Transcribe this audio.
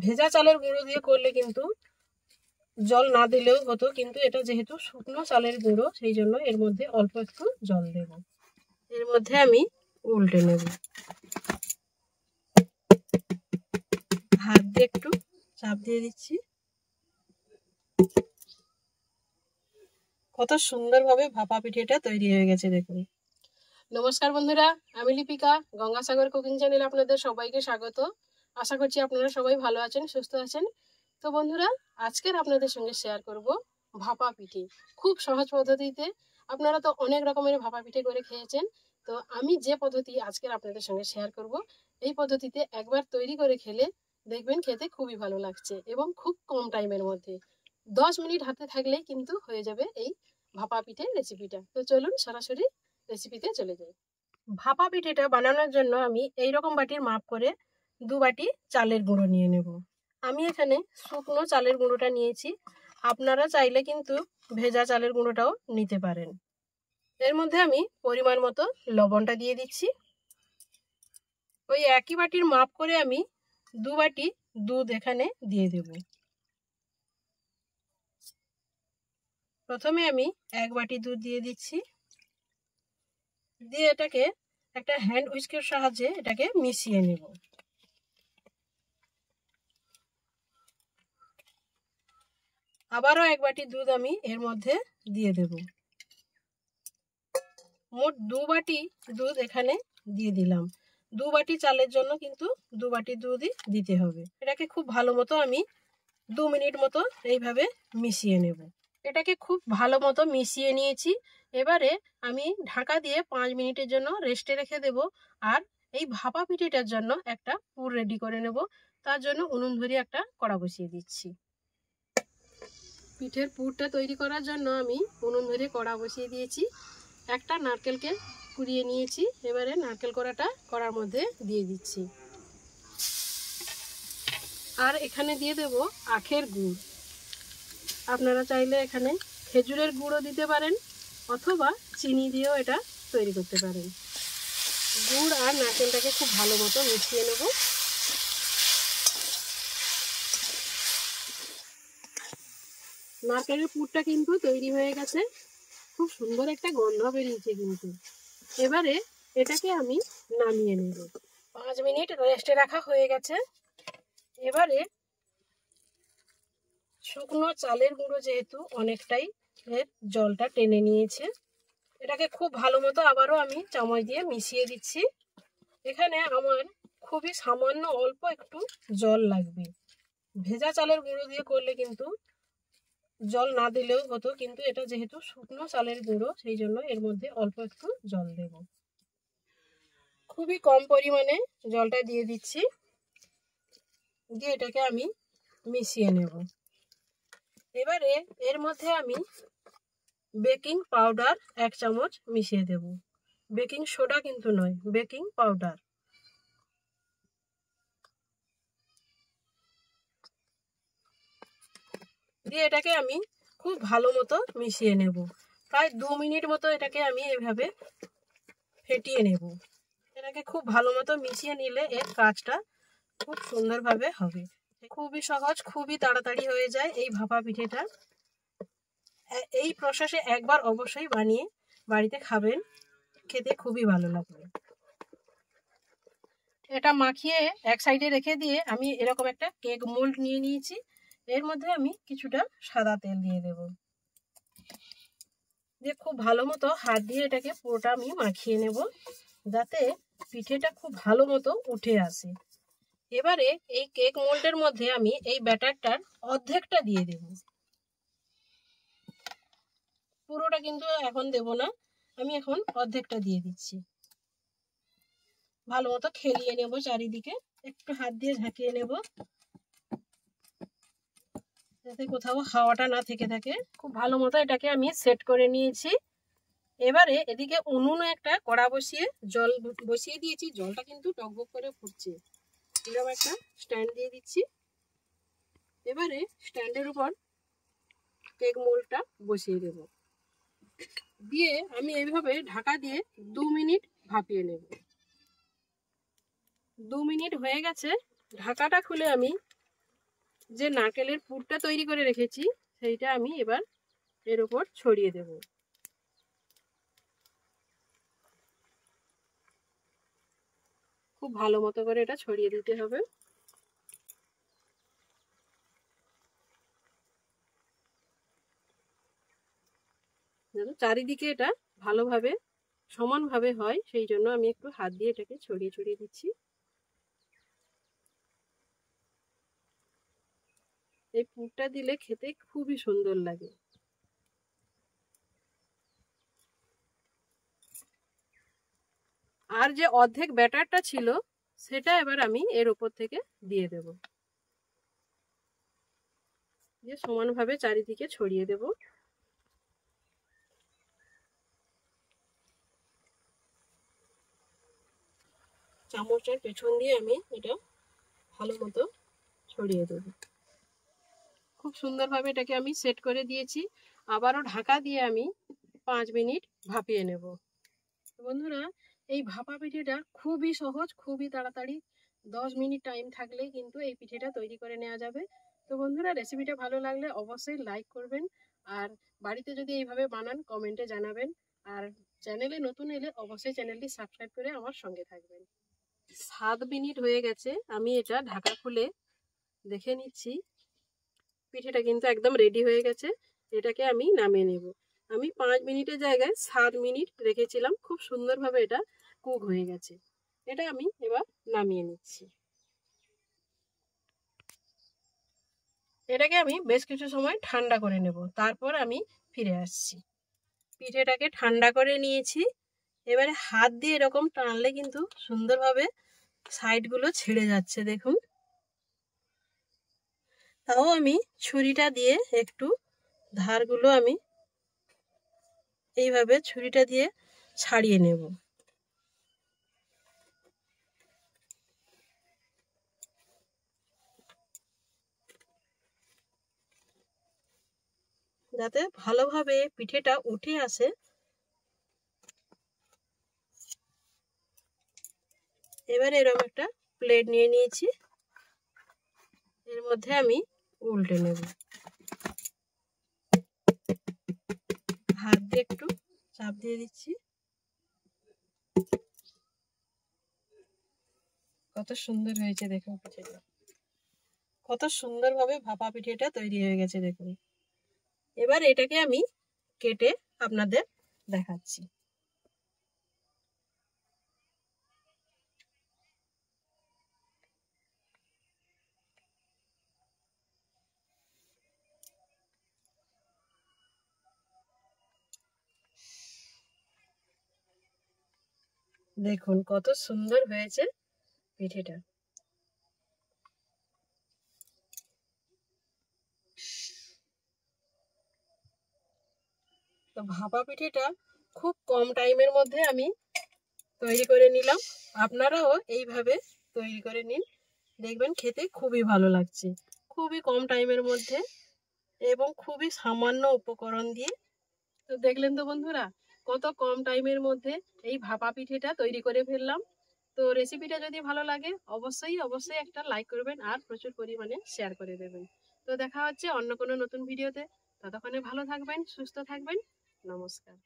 ভেজা চালের গুঁড়ো দিয়ে করলে কিন্তু জল না দিলেও হতো, কিন্তু এটা যেহেতু শুকনো চালের গুঁড়ো সেই জন্য এর মধ্যে অল্প একটু জল দেব। এর মধ্যে আমি উল্টে নেব, হাত দিয়ে একটু চাপ দিয়ে দিচ্ছি। কত সুন্দরভাবে ভাপা পিঠেটা তৈরি হয়ে গেছে দেখুন। নমস্কার বন্ধুরা, আমি লিপিকা, গঙ্গাসাগর কুকিং চ্যানেলে আপনাদের সবাইকে স্বাগত। আশা করছি আপনারা সবাই ভালো আছেন, সুস্থ আছেন। তো বন্ধুরা, আজকের আপনাদের সঙ্গে শেয়ার করব ভাপা পিঠে। খুব সহজ পদ্ধতিতে। আপনারা তো অনেক রকমের ভাপা পিঠে করে খেয়েছেন, তো আমি যে পদ্ধতি আজকের আপনাদের সঙ্গে শেয়ার করব, এই পদ্ধতিতে একবার তৈরি করে খেলে দেখবেন খেতে খুবই ভালো লাগছে এবং খুব কম টাইমের মধ্যে 10 মিনিট হাতে থাকলেই কিন্তু হয়ে যাবে এই ভাপা পিঠের রেসিপিটা। তো চলুন সরাসরি রেসিপিতে চলে যাই। ভাপা পিঠেটা বানানোর জন্য আমি এইরকম বাটির মাপ করে 2 বাটি চালের গুঁড়ো নিয়ে নেব। আমি এখানে শুকনো চালের গুঁড়োটা নিয়েছি, আপনারা চাইলে কিন্তু ভেজা চালের গুঁড়োটাও নিতে পারেন। এর মধ্যে আমি পরিমাণ মতো লবণটা দিয়ে দিচ্ছি। ওই একই বাটির মাপ করে আমি 2 বাটি দুধ এখানে দিয়ে দেব। প্রথমে আমি 1 বাটি দুধ দিয়ে দিচ্ছি, দিয়ে এটাকে একটা হ্যান্ড হুইস্কের সাহায্যে এটাকে মিশিয়ে নেব। আবারও 1 বাটি দুধ আমি এর মধ্যে দিয়ে দেব। মোট 2 বাটি দুধ এখানে দিয়ে দিলাম। 2 বাটি চালের জন্য কিন্তু 2 বাটি দুধই দিতে হবে। এটাকে খুব ভালো মতো আমি 2 মিনিট মতো এইভাবে মিশিয়ে নেব। এটাকে খুব ভালো মতো মিশিয়ে নিয়েছি। এবারে আমি ঢাকা দিয়ে 5 মিনিটের জন্য রেস্টে রেখে দেব। আর এই ভাপা পিঠেটার জন্য একটা পুর রেডি করে নেব। তার জন্য উনুন ধরিয়ে একটা কড়া বসিয়ে দিচ্ছি। পিঠের পুরটা তৈরি করার জন্য আমি উনুন ধরে কড়া বসিয়ে দিয়েছি। একটা নারকেলকে কুড়িয়ে নিয়েছি, এবারে নারকেল কোড়াটা কড়ার মধ্যে দিয়ে দিচ্ছি। আর এখানে দিয়ে দেব আখের গুড়। আপনারা চাইলে এখানে খেজুরের গুঁড়ো দিতে পারেন অথবা চিনি দিয়েও এটা তৈরি করতে পারেন। গুড় আর নারকেলটাকে খুব ভালো মতো মিশিয়ে নেব। নারকেলের পুরটা কিন্তু তৈরি হয়ে গেছে, খুব সুন্দর একটা গন্ধ বেরিয়েছে কিন্তু। এবারে এটাকে আমি নামিয়ে নেব। 5 মিনিট রেস্টে রাখা হয়ে গেছে। এবারে শুকনো চালের গুঁড়ো যেহেতু অনেকটাই এর জলটা টেনে নিয়েছে, এটাকে খুব ভালো মতো আবারও আমি চামচ দিয়ে মিশিয়ে দিচ্ছি। এখানে আমার খুবই সামান্য অল্প একটু জল লাগবে। ভেজা চালের গুঁড়ো দিয়ে করলে কিন্তু জল না দিলেও হতো, কিন্তু এটা যেহেতু শুকনো চালের গুঁড়ো সেই জন্য এর মধ্যে অল্প একটু জল দেব। খুবই কম পরিমাণে জলটা দিয়ে দিচ্ছি, দিয়ে এটাকে আমি মিশিয়ে নেব। এবারে এর মধ্যে আমি বেকিং পাউডার 1 চামচ মিশিয়ে দেব। বেকিং সোডা কিন্তু নয়, বেকিং পাউডার। দিয়ে এটাকে আমি খুব ভালো মতো মিশিয়ে নেব। প্রায় 2 মিনিট মতো এটাকে আমি এভাবে ফেটিয়ে নেব। এটাকে খুব ভালো মতো মিশিয়ে নিলে এর কাজটা খুব সুন্দরভাবে হবে। খুবই সহজ, খুবই তাড়াতাড়ি হয়ে যায় এই ভাপা পিঠেটা। এই প্রসেসে একবার অবশ্যই বানিয়ে বাড়িতে খাবেন, খেতে খুবই ভালো লাগবে। এটা মাখিয়ে এক সাইডে রেখে দিয়ে আমি এরকম একটা কেক মোল্ড নিয়ে নিয়েছি। এর মধ্যে আমি কিছুটা সাদা তেল দিয়ে দেব, দিয়ে খুব ভালো মতো হাত দিয়ে এটাকে পুরোটা আমি মাখিয়ে নেব, যাতে পিঠেটা খুব ভালো মতো উঠে আসে। এবারে এই কেক মোল্ডের মধ্যে আমি এই ব্যাটারটার অর্ধেকটা দিয়ে দেব। পুরোটা কিন্তু এখন দেব না, আমি এখন অর্ধেকটা দিয়ে দিচ্ছি। ভালো মতো খেলিয়ে নেব, চারিদিকে একটু হাত দিয়ে ঝাঁকিয়ে নেব যাতে কোথাও হাওয়াটা না থেকে থাকে। খুব ভালো মতো এটাকে আমি সেট করে নিয়েছি। এবারে এদিকে উনুনে একটা কড়া বসিয়ে জল বসিয়ে দিয়েছি। জলটা কিন্তু টকবক করে ফুটছে। এরকম একটা স্ট্যান্ড দিয়ে দিচ্ছি। এবারে স্ট্যান্ডের উপর কেক মোল্ডটা বসিয়ে দেব, দিয়ে আমি এইভাবে ঢাকা দিয়ে 2 মিনিট ভাপিয়ে নেব। 2 মিনিট হয়ে গেছে, ঢাকাটা খুলে আমি যে নারকেলের পুরটা তৈরি করে রেখেছি সেইটা আমি এবার এর উপর ছড়িয়ে দেব। খুব ভালো মতো করে এটা ছড়িয়ে দিতে হবে। যেন চারিদিকে এটা ভালোভাবে সমানভাবে হয়, সেই জন্য আমি একটু হাত দিয়ে এটাকে ছড়িয়ে ছড়িয়ে দিচ্ছি। এই পুরটা দিলে খেতে খুবই সুন্দর লাগে। আর যে অর্ধেক ব্যাটারটা ছিল সেটা এবার আমি এর উপর থেকে দিয়ে দেব, দিয়ে সমানভাবে চারিদিকে ছড়িয়ে দেব। চামচের পেছন দিয়ে আমি এটা ভালো মতো ছড়িয়ে দেব। খুব সুন্দরভাবে এটাকে আমি সেট করে দিয়েছি। আবারও ঢাকা দিয়ে আমি 5 মিনিট ভাপিয়ে নেব। বন্ধুরা, এই ভাপা পিঠেটা খুবই সহজ, খুবই তাড়াতাড়ি 10 মিনিট টাইম থাকলে কিন্তু এই পিঠেটা তৈরি করে নেওয়া যাবে। তো বন্ধুরা, রেসিপিটা ভালো লাগলে অবশ্যই লাইক করবেন, আর বাড়িতে যদি এইভাবে বানান কমেন্টে জানাবেন, আর চ্যানেলে নতুন এলে অবশ্যই চ্যানেলটি সাবস্ক্রাইব করে আমার সঙ্গে থাকবেন। 7 মিনিট হয়ে গেছে, আমি এটা ঢাকা খুলে দেখে নিচ্ছি। পিঠেটা কিন্তু একদম রেডি হয়ে গেছে। এটাকে আমি নামিয়ে নেব। আমি 5 মিনিটের জায়গায় 7 মিনিট রেখেছিলাম। খুব সুন্দরভাবে এটা কুক হয়ে গেছে। এটা আমি এবার নামিয়ে নিচ্ছি। এটাকে আমি বেশ কিছু সময় ঠান্ডা করে নেব, তারপর আমি ফিরে আসছি। পিঠেটাকে ঠান্ডা করে নিয়েছি। এবারে হাত দিয়ে এরকম টানলে কিন্তু সুন্দরভাবে সাইডগুলো ছেড়ে যাচ্ছে, দেখুন। তাও আমি ছুরিটা দিয়ে একটু ধারগুলো আমি এইভাবে ছুরিটা দিয়ে ছাড়িয়ে নেব। যাতে ভালোভাবে পিঠেটা উঠে আসে। এবার এরকম একটা প্লেট নিয়ে নিয়েছি, এর মধ্যে আমি উল্টে নেব। হাত দিয়ে একটু চাপ দিয়ে দিচ্ছি। কত সুন্দর হয়েছে দেখুন পিঠেটা, কত সুন্দরভাবে ভাপা পিঠেটা তৈরি হয়ে গেছে দেখুন। এবার এটাকে আমি কেটে আপনাদের দেখাচ্ছি। দেখুন কত সুন্দর হয়েছে পিঠেটা। তো ভাপা পিঠেটা খুব কম টাইমের মধ্যে আমি তৈরি করে নিলাম। আপনারাও এইভাবে তৈরি করে নিন, দেখবেন খেতে খুবই ভালো লাগছে। খুবই কম টাইমের মধ্যে এবং খুবই সামান্য উপকরণ দিয়ে। তো দেখলেন তো বন্ধুরা, কত কম টাইমের মধ্যে এই ভাপা পিঠেটা তৈরি করে ফেললাম। তো রেসিপিটা যদি ভালো লাগে অবশ্যই অবশ্যই একটা লাইক করবেন আর প্রচুর পরিমাণে শেয়ার করে দেবেন। তো দেখা হচ্ছে অন্য কোনো নতুন ভিডিওতে। ততক্ষণে ভালো থাকবেন, সুস্থ থাকবেন। নমস্কার।